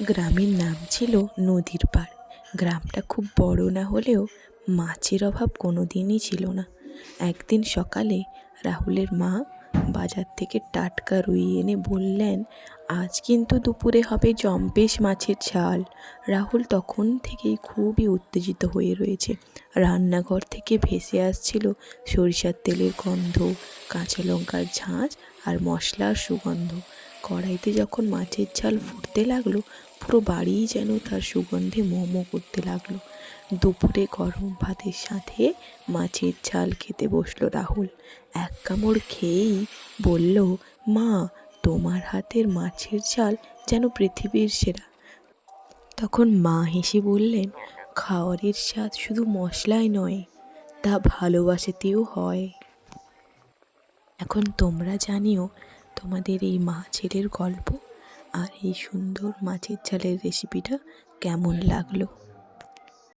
গ্রামের নাম ছিল নদীর পাড়। গ্রামটা খুব বড় না হলেও মাছের অভাব কোনো দিনই ছিল না। একদিন সকালে রাহুলের মা বাজার থেকে টাটকা রুই এনে বললেন, আজ কিন্তু দুপুরে হবে জম্পেশ মাছের ঝাল। রাহুল তখন থেকেই খুবই উত্তেজিত হয়ে রয়েছে। রান্নাঘর থেকে ভেসে আসছিল সরিষার তেলের গন্ধ, কাঁচা লঙ্কার ঝাঁঝ আর মশলার সুগন্ধ। কড়াইতে যখন মাছের ঝাল ফুটতে লাগলো, পুরো বাড়িই যেন তার সুগন্ধে মোমো করতে লাগলো। দুপুরে গরম ভাতের সাথে মাছের ঝাল খেতে বসলো রাহুল। এক কামড় খেয়েই বলল, মা, তোমার হাতের মাছের ঝাল যেন পৃথিবীর সেরা। তখন মা হেসে বললেন, খাওয়ারের স্বাদ শুধু মশলায় নয়, তা ভালোবাসাতেও হয়। এখন তোমরা জানিও তোমাদের এই মা ছেলের গল্প আর এই সুন্দর মাছের ঝালের রেসিপিটা কেমন লাগলো।